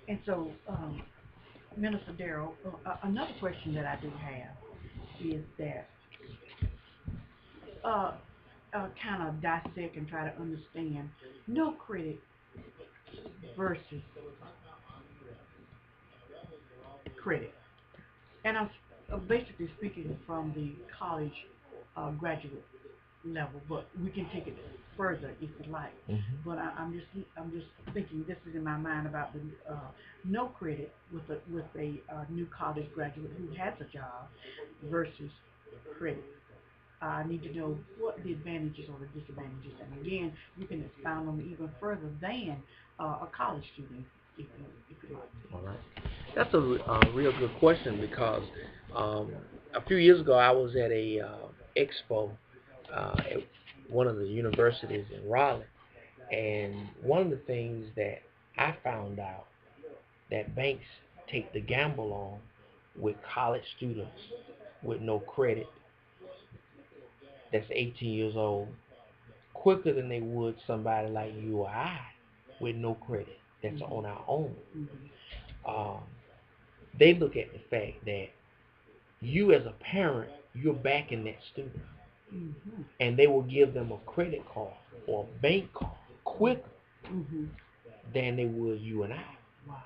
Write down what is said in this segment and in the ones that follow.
And so, Minister Darrell, another question that I do have is that uh, kind of dissect and try to understand no credit versus credit. And I'm basically speaking from the college graduate level, but we can take it further if you like. But I'm just thinking this is in my mind about the no credit with a new college graduate who has a job versus credit. I need to know what the advantages or the disadvantages, and again, you can expound on it even further than a college student, if you like. All right. That's a real good question because um, a few years ago I was at a expo at one of the universities in Raleigh, and one of the things that I found out that banks take the gamble on with college students with no credit that's 18 years old quicker than they would somebody like you or I with no credit that's on our own. Um, they look at the fact that you as a parent, you're backing that student. And they will give them a credit card or a bank card quicker than they would you and I. Wow.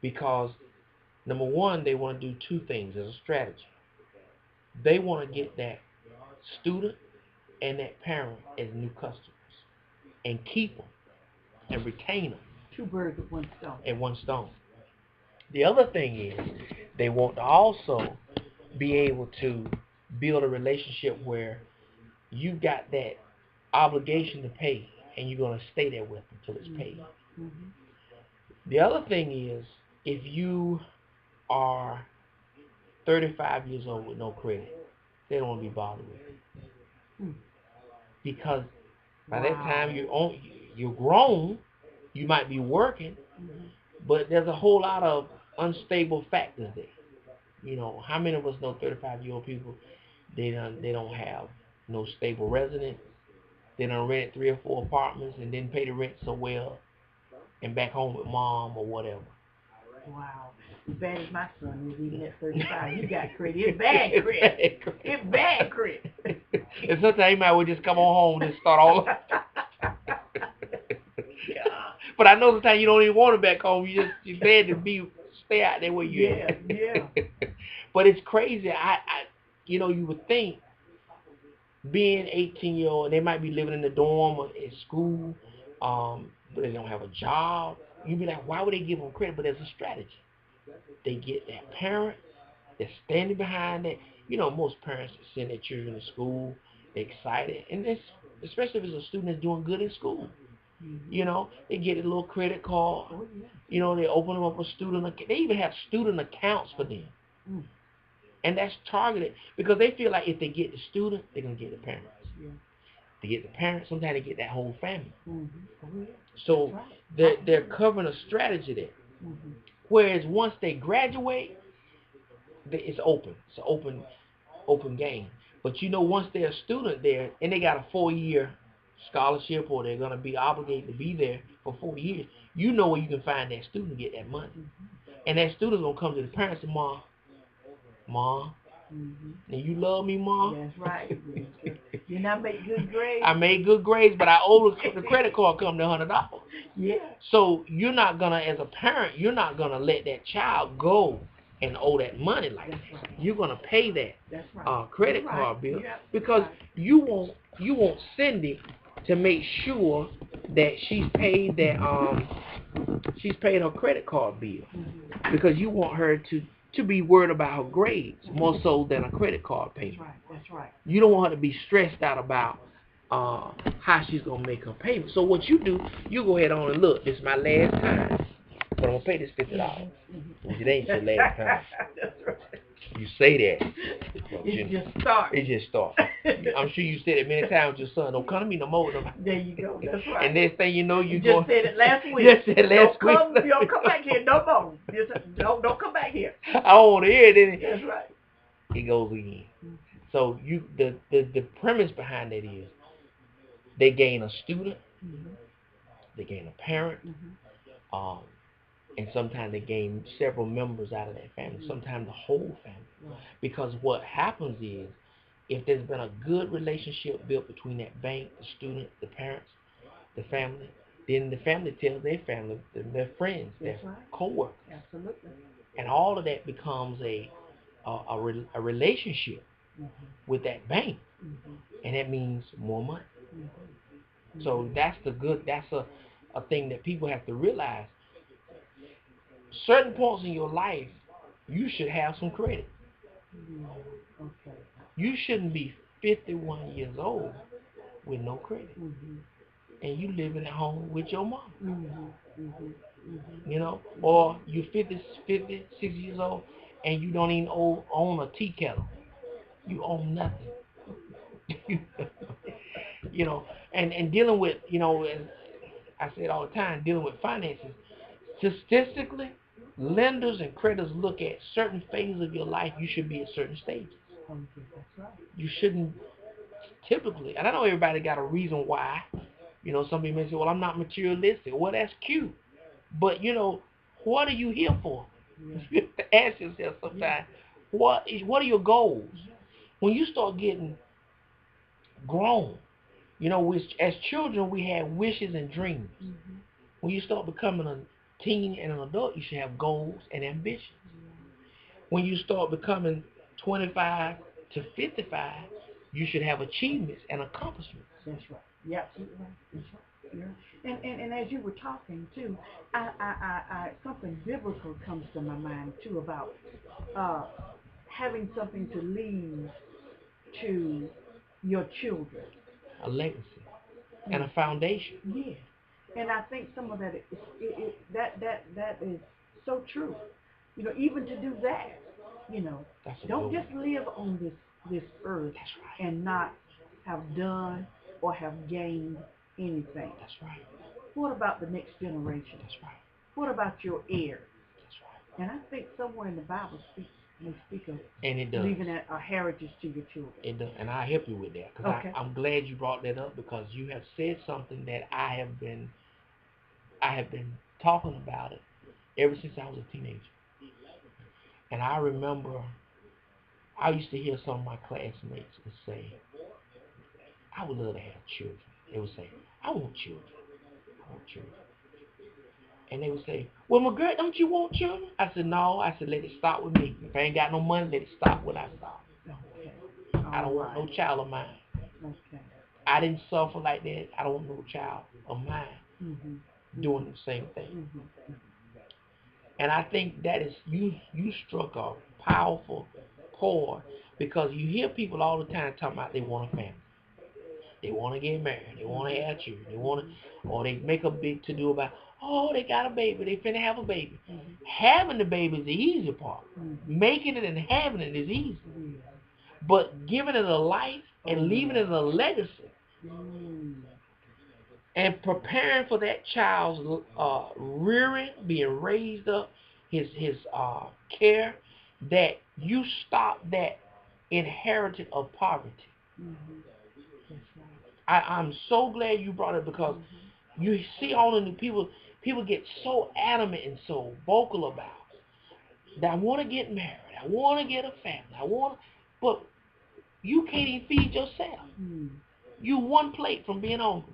Because, number one, they want to do two things as a strategy. They want to get that student and that parent as new customers and keep them and retain them. Two birds with one stone. At one stone. The other thing is they want to also be able to build a relationship where you got that obligation to pay and you're going to stay there with them until it's paid. The other thing is if you are 35 years old with no credit, they don't want to be bothered with it. Because by that time you're grown, you might be working, but there's a whole lot of unstable factors there. You know, how many of us know 35-year-old people? They don't have no stable residence. They done rented 3 or 4 apartments and didn't pay the rent so well, and back home with mom or whatever. Wow. As bad as my son is, even at 35, he got credit. It's bad credit. It's bad credit. And sometimes you might well just come on home and start all over. But I know sometimes you don't even want it back home. You're glad to stay out there where you at. Yeah. But it's crazy. You would think being 18-year-old, and they might be living in the dorm or at school, but they don't have a job. You'd be like, why would they give them credit? But there's a strategy. They get that parent that's standing behind that. You know, most parents send their children to school, they're excited, and especially if it's a student that's doing good in school. You know, they get a little credit card. You know, they open them up a student account. They even have student accounts for them. And that's targeted because they feel like if they get the student, they're going to get the parents. They get the parents, sometimes they get that whole family. So they're covering a strategy there. Whereas once they graduate, it's open. It's an open game. But you know, once they're a student there and they got a 4-year scholarship or they're going to be obligated to be there for 4 years, you know where you can find that student and get that money. And that student's going to come to the parents and Mom, now you love me, Mom? That's right. Didn't I make good grades? I made good grades, but I owe the credit card come to $100. Yeah. So you're not going to, as a parent, you're not going to let that child go and owe that money like that. Right. You're going to pay that credit card bill because you want Cindy to make sure that she's paid her credit card bill because you want her to be worried about her grades more so than a credit card payment. That's right. You don't want her to be stressed out about how she's going to make her payment. So what you do, you go ahead on and look, this is my last time, but I'm going to pay this $50. It ain't your last time. That's right. You say that. It just starts. I'm sure you said it many times with your son. Don't come to me no more. There you go. That's right. And next thing you know, you just said it last week. Just said last week. Don't come back here no more. Don't come back here. I don't want to hear it. That's right. It goes again. So the premise behind that is they gain a student they gain a parent, and sometimes they gain several members out of that family, sometimes the whole family. Because what happens is, if there's been a good relationship built between that bank, the student, the parents, the family, then the family tells their family, their friends, their co-workers. Absolutely. And all of that becomes a relationship with that bank. And that means more money. So that's a thing that people have to realize. Certain points in your life, you should have some credit. You shouldn't be 51 years old with no credit. And you living at home with your mom. You know, or you're 56 years old and you don't even own a tea kettle. You own nothing. You know, and dealing with, you know, as I say it all the time, dealing with finances, statistically, lenders and creditors look at certain phases of your life. You should be at certain stages. You shouldn't typically, and I know everybody got a reason why. You know, some people may say, well, I'm not materialistic. Well, that's cute. But, you know, what are you here for? You have to ask yourself sometimes, what are your goals? When you start getting grown, you know, as children, we have wishes and dreams. When you start becoming a teen and an adult, you should have goals and ambitions. When you start becoming 25 to 55, you should have achievements and accomplishments. That's right. Yeah, absolutely right. That's right. Yeah. And as you were talking too, I something biblical comes to my mind too about having something to leave to your children. A legacy and a foundation. Yeah. And I think some of that that is so true. You know, even to do that, you know, don't just live on this earth and not have done or have gained anything. That's right. What about the next generation? That's right. What about your heirs? That's right. And I think somewhere in the Bible may speak of and it does. leaving a heritage to your children. It does, and I'll help you with that. Because I'm glad you brought that up, because you have said something that I have been talking about it ever since I was a teenager. And I remember I used to hear some of my classmates would say, I would love to have children. They would say, I want children. I want children. And they would say, well, McGirt, don't you want children? I said, no. I said, let it start with me. If I ain't got no money, let it stop when I stop. Okay. I don't want no child of mine. Okay. I didn't suffer like that. I don't want no child of mine doing the same thing. And I think that is, you struck a powerful chord, because you hear people all the time talking about they want a family. They want to get married. They want to have children. They want to, or they make a big to-do about, oh, they got a baby. They finna have a baby. Having the baby is the easy part. Making it and having it is easy. But giving it a life and leaving it a legacy and preparing for that child's rearing, being raised up, his care, that you stop that inheritance of poverty. I'm so glad you brought it, because you see all of the people get so adamant and so vocal about that I want to get married, I want to get a family, but you can't even feed yourself. You one plate from being hungry.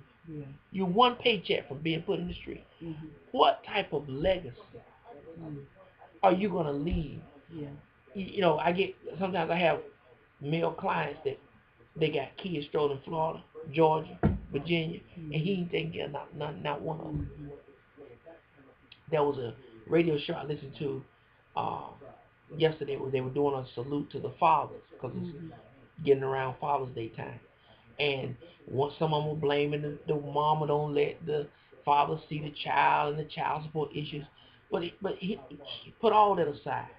You one paycheck from being put in the street. What type of legacy are you going to leave? You know, sometimes I have male clients that they got kids strolling in Florida, Georgia, Virginia, and he ain't taking care of not one of them. There was a radio show I listened to yesterday where they were doing a salute to the fathers, because it's getting around Father's Day time. And some of them were blaming the mama don't let the father see the child and the child support issues. But he put all that aside.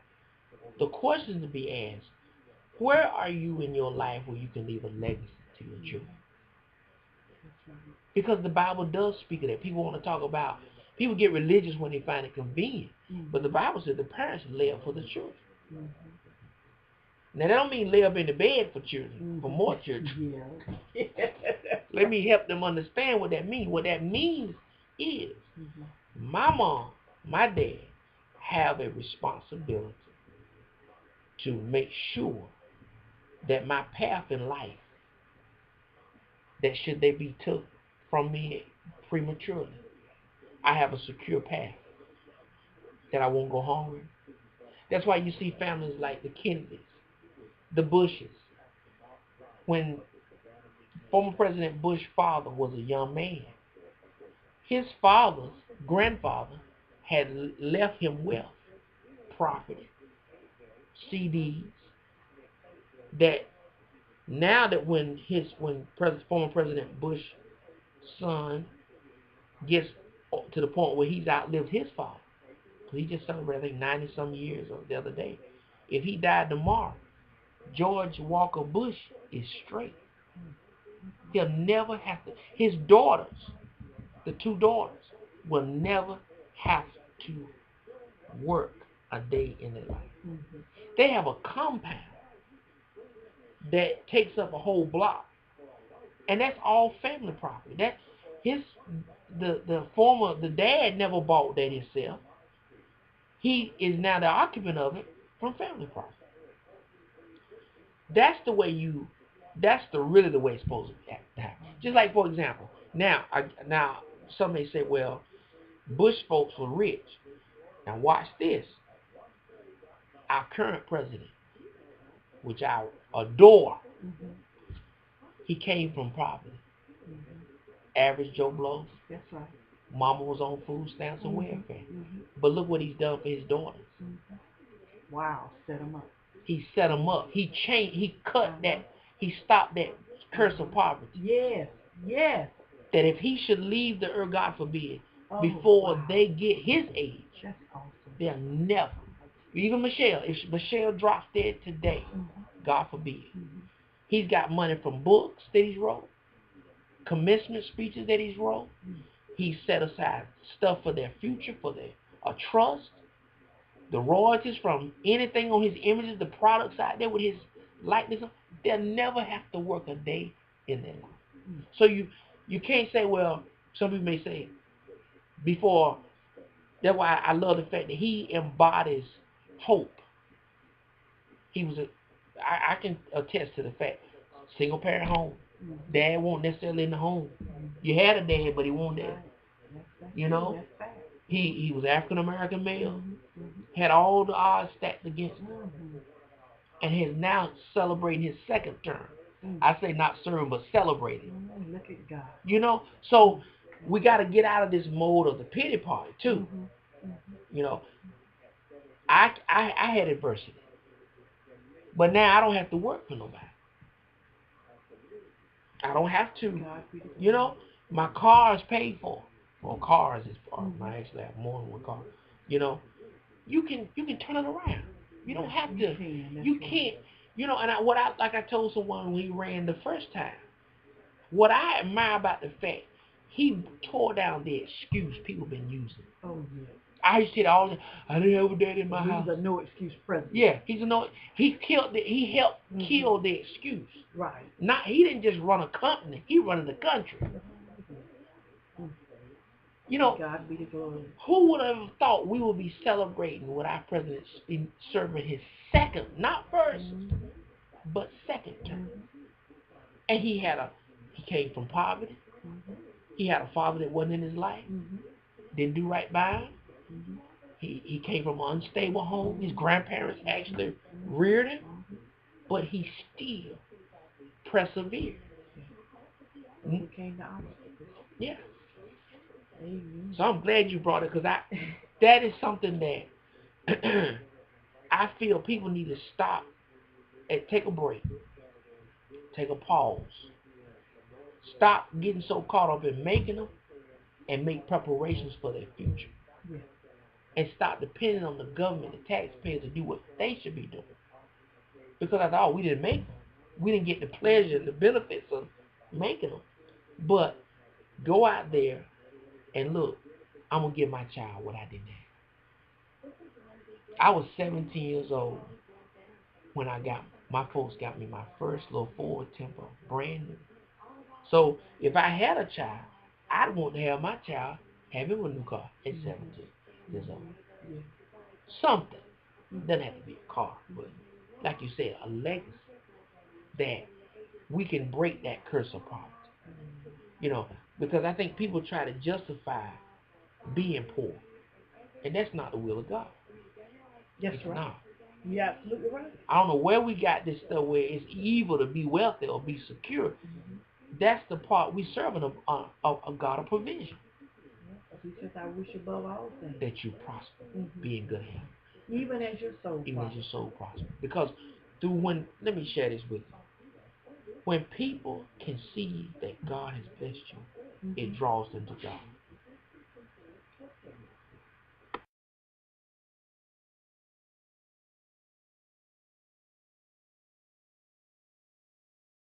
The question to be asked, where are you in your life where you can leave a legacy to your children? Because the Bible does speak of that. People get religious when they find it convenient. But the Bible says the parents lay up for the children. Now, that don't mean lay up in the bed for children, for more children. Let me help them understand what that means. What that means is my mom, my dad have a responsibility to make sure that my path in life, that should they be took from me prematurely, I have a secure path, that I won't go hungry. That's why you see families like the Kennedys, the Bushes. When former President Bush's father was a young man, his father's grandfather had left him wealth, property, CDs, that now that former President Bush's son gets to the point where he's outlived his father, he just celebrated, I think, 90 some years the other day. If he died tomorrow, George Walker Bush is straight. He'll never have to. His daughters, the two daughters, will never have to work a day in their life. They have a compound that takes up a whole block, and that's all family property. That the dad never bought that himself. He is now the occupant of it from family property. That's the way really the way it's supposed to happen. Just like, for example, now some may say, well, Bush folks were rich. Now watch this. Our current president, which I adore, he came from poverty. Average Joe Blow. That's right. Mama was on food stamps and welfare. But look what he's done for his daughters. Wow, set him up. He set them up. He changed. He cut that. He stopped that curse of poverty. Yes. That if he should leave the earth, God forbid, before they get his age, that's awesome. They'll never. Even Michelle, if Michelle drops dead today, God forbid, he's got money from books that he's wrote, commencement speeches that he's wrote. He set aside stuff for their future, for a trust. The royalties from anything on his images, the products out there with his likeness, they'll never have to work a day in their life. So you can't say, well, some people may say, before, that's why I love the fact that he embodies hope. I can attest to the fact, single parent home. Dad won't necessarily in the home. You had a dad, but he won't there. You know? He was African American male, had all the odds stacked against him, and is now celebrating his second term. I say not serving, but celebrating. Look at God. You know, so we got to get out of this mode of the pity party too. You know, I had adversity, but now I don't have to work for nobody. I don't have to. You know, my car is paid for. Well, cars is part. I actually have more than one car. You know, you can turn it around. You don't have to. You can't. You know, and like I told someone when he ran the first time, what I admire about the fact he tore down the excuse people been using. Oh yeah. I used to say all the I didn't have a dad in my house. He's a no excuse president. Yeah, he's a no. He helped kill the excuse. Right. He didn't just run a company. He running the country. You know, God be the glory. Who would have thought we would be celebrating with our president serving his second, not first, but second term? And he came from poverty. He had a father that wasn't in his life. Didn't do right by him. He came from an unstable home. His grandparents actually reared him, but he still persevered. Yeah. So I'm glad you brought it, because that is something that I feel people need to stop and take a break, take a pause, stop getting so caught up in making them, and make preparations for their future. Yeah. And stop depending on the government, the taxpayers, to do what they should be doing. Because I thought we didn't make them. We didn't get the pleasure and the benefits of making them. But go out there and look, I'm going to give my child what I didn't have. I was 17 years old when my folks got me my first little Ford Tempo, brand new. So if I had a child, I'd want to have my child Have him a new car at 17 years old. Yeah. Something. Doesn't have to be a car, but like you said, a legacy that we can break that curse of poverty. You know, because I think people try to justify being poor, and that's not the will of God. That's It's right. not. You're absolutely right. I don't know where we got this stuff where it's evil to be wealthy or be secure. That's the part we serving a God of provision. He says, I wish above all things That you prosper, be in good health. even as your soul Even as prospers. your soul prosper. Because let me share this with you. When people can see that God has blessed you, it draws them to God.